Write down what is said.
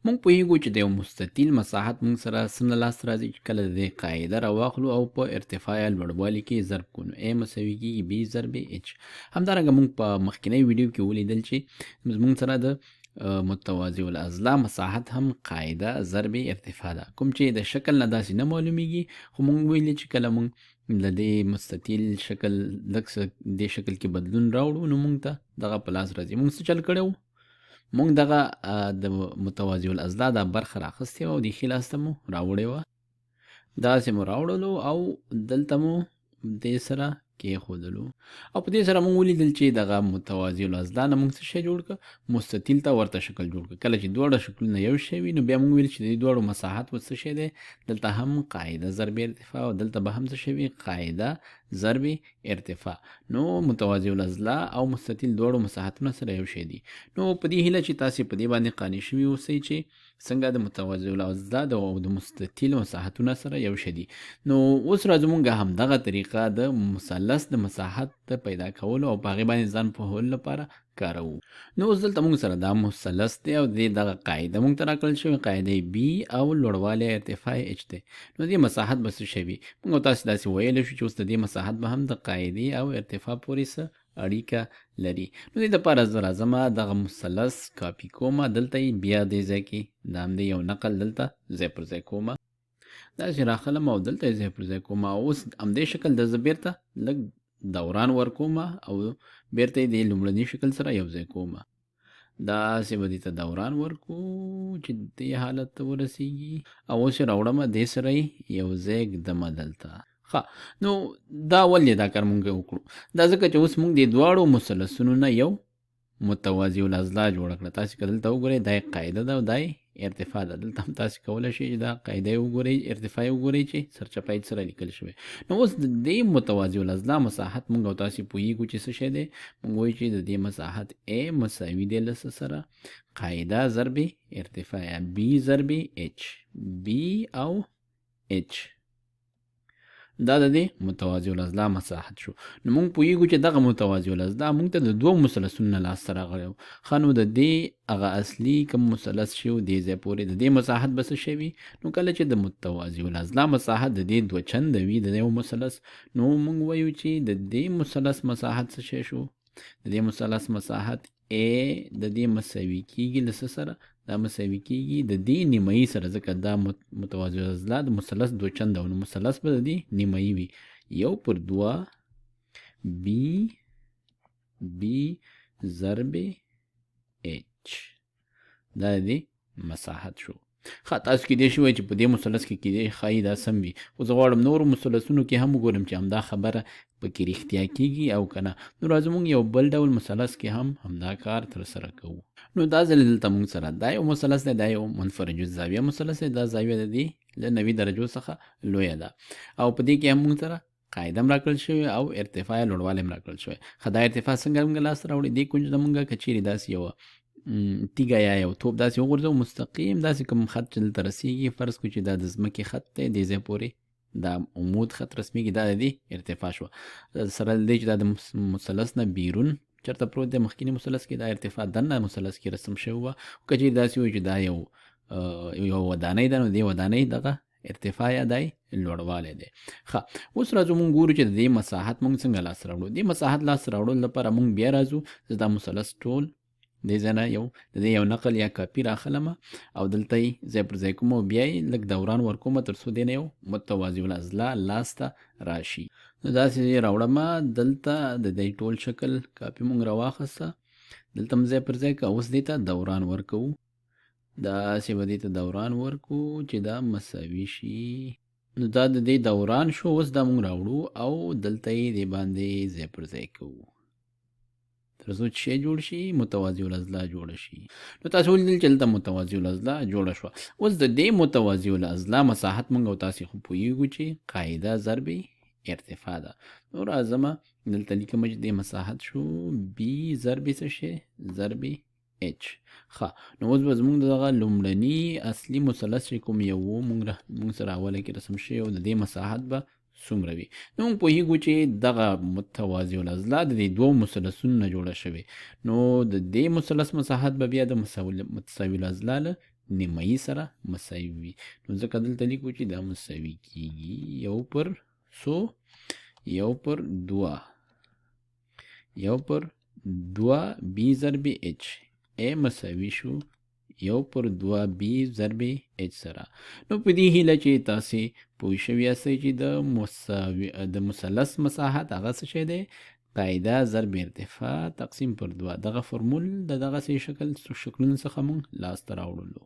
مونږ پوهیږو چې د یو مستطیل مساحت مونږ سره څومره لاسته راځي چې کله د دې قاعده راواخلو او په ارتفاع یا لوړوالي کې ضرب کړو نو A مساوي کېږي B ضرب H. همدارنګه مونږ په مخکینی ویډیو کې ولیدل چې مونږ سره د متوازی الاضلاع مساحت هم قاعده ضرب ارتفاع ده، کوم چې د شکل نه داسې نه معلومیږي، خو مونږ ویلي چې کله مونږ د دې مستطیل شکل لږ څه دې شکل کې بدلون راوړو نو مونږ ته دغه په لاس راځي. مونږ څه چل کړی و؟ مونږ دغه د متوازی الاضلاع دا برخه راخیستې وه او د ښي لاس ته مو راوړې وه، داسې مو راوړلو او دلته مو دې سره کېښودلو او په دې سره مونږ ولیدل چې دغه متوازی الاضلاع نه مونږ څه شی جوړ کړه؟ مستطیل ته ورته شکل جوړ کړه. کله چې دواړه شکلونه یو شی وي نو بیا مونږ ویل چې د دې دواړو مساحت به څه شی دی؟ دلته هم قاعده ضرب ارتفاع او دلته به هم څه شی وي؟ قاعده ضرب ارتفاع. نو متوازی الاضلاع او مستطیل دواړو مساحتونه سره یو شی دي. نو په دې هیله چې تاسې په دې باندې قانع شوي اوسئ چې څنګه د متوازی الاضلاع او د مستطیل مساحتونه سره یو شی دي. نو اوس راځو مونږ همدغه طریقه د مثلث د مساحت د پیدا کولو او په هغې باندې ځان پوهولو لپاره کاروو. نو اوس دلته مونږ سره دا مثلث دی او دغه قاعده مونږ ته راکړل شوې، قاعده B او لوړوالی ارتفاع H دی. نو دې مساحت به څه شی وي؟ مونږ تاسې داسې ویلی شو چې اوس د دې مساحت به هم د قاعدې او ارتفاع پورې څه اړیکه لري. نو دې دپاره زه راځم دغه مثلث کاپي کومه، دلته یې بیا دې ځای کې د همدې یو نقل دلته ځای پر ځای کومه، داسې راخلم او دلته یې ځای پر ځای کومه. اوس همدې شکل د زه بیرته لږ دوران ورکومه او بیرته یې د لومړني شکل سره یو ځای کومه. داسې به دې ته دوران ورکو چې دې حالت ته ورسیږي او اوس یې راوړمه دې سره یې یو ځای ږدمه دلته. ښه، نو دا ولې دا کار مونږ وکړو؟ دا ځکه چې اوس مونږ د دواړو مثلثونو نه یو متوازی الاضلاع جوړه کړه. تاسې که دلته وګورئ دا یې قاعده ده او دا یې ارتفاع ده. دلته هم تاسې کولی شئ چې دا قاعده یې وګورئ، ارتفاع یې وګورئ چې سرچپه یې سره لیکل شوی. نو اوس د دې متوازی الاضلاع مساحت مونږ او تاسې پوهیږو چې څه شی دی؟ مونږ وایو چې د دې مساحت A مساوي دی له څه سره؟ قاعده ضرب ارتفاع یا B ضرب H. B او H دا د دې متوازی الاضلاع مساحت شو. نو مونږ پوهیږو چې دغه متوازی الاضلاع مونږ ته د دوه مثلثونو نه لاسته راغلی و. ښه، نو د دې هغه اصلي کوم مثلث چې و دې ځای پورې د دې مساحت به څه شی وي؟ نو کله چې د متوازی الاضلاع مساحت د دې دوه چنده وي د یو مثلث، نو مونږ وایو چې د دې مثلث مساحت څه شی شو؟ د دې مثلث مساحت A د دې مساوي کېږي له څه سره؟ دا مساوي کېږي د دې نیمایي سره، ځکه دا متوازی الاضلاع د مثلث دوه چنده نو مثلث به د دې نیمایي وي. 1/2 B ضرب H دا د دې مساحت شو. ښه، تاسو کېدای شي وایئ چې په دې مثلث کې کېدای ښایي دا سم وي، خو زه غواړم نورو مثلثونو کې هم وګورم چې همدا خبره پکې رښتیا کېږي او که نه. نو راځو مونږ یو بل ډول مثلث کې هم همدا کار ترسره کوو. نو دا ځل دلته مونږ سره دا یو مثلث دی، دا یو منفرج الزاویه مثلث دی. دا زاویه د دې له 90 درجو څخه لویه ده او په دې کې هم مونږ سره قاعده هم راکړل شوې او ارتفاع یا لوړوالی هم راکړل شوی. ښه، دا ارتفاع څنګه مونږ لاسته راوړي؟ دې کونج ته مونږ که چیرې داسې یوه تیږه یا یو توپ داسې وغورځوو، مستقیم داسې کوم خط چې دلته رسیږي، فرض کړو چې دا د ځمکې خط دی، دې ځای پورې دا عمود خط رسمیږي، دا د دې ارتفاع شوه. سره له دې چې دا د مثلث نه بیرون چېرته پروت دی، مخکیني مثلث کې دا ارتفاع دننه مثلث کې رسم شوی وه. که چیرې داسې وایو چې دا یو ودانۍ ده، نو دې ودانۍ دغه ارتفاع یا دی لوړوالی دی. ښه، اوس راځو مونږ ګورو چې د دې مساحت مونږ څنګه لاسته راوړو. دې مساحت لاسته راوړلو لپاره مونږ بیا راځو، زه دا مثلث ټول دې ځای نه د دې یو نقل یا کاپي راخلمه او دلته یې ځای پر ځای کومه او بیا یې لږ دوران ورکومه تر څو دې نه یو متوازی الاضلاع لاسته راشي. نو داسې یې راوړمه، دلته د دې ټول شکل کاپي مونږ راواخیسته، دلته هم ځای پر ځای که. اوس دې ته دوران ورکوو، داسې به دې ته دوران ورکو چې دا مساوي شي. نو دا د دې دوران شو. اوس دا مونږ راوړو او دلته یې دې باندې ځای پر ځای کوو تر څو چې شی جوړ شي، متوازی الاضلاع جوړه شي. نو تاسو ولیدل چې دلته متوازی الاضلاع جوړه شوه. اوس د دې متوازی الاضلاع مساحت مونږ او تاسې خو پوهیږو چې قاعده ضرب ارتفاع ده. نو راځمه دلته لیکمه چې دې مساحت شو B ضرب څه شی؟ ضرب H. ښه، نو اوس به زمونږ دغه لومړني اصلي مثلث چې کوم یو و مونږ سره اوله کې رسم شوی او د دې مساحت به څومره وي. نو موږ پوهېږو چې دغه متوازي الاضلاع د دې دوو مثلثونو نه جوړه شوې. نو د دې مثلث مساحت به بیا د متساوي الاضلاع له نیمایي سره مساوي وي. نو ځکه دلته لیکو چې دا مساوي کېږي 1/2 1/2 b ضرب h. a مساوي شو 1/2 b ضرب h سره. نو په دې هیله چې تاسې پوه شوي یاستئ چې د مثلث مساحت هغه څه شی دی، قاعده ضرب ارتفاع تقسیم پر 2. دغه فرمول د دغسې شکلونو څخه موږ لاسته راوړلو.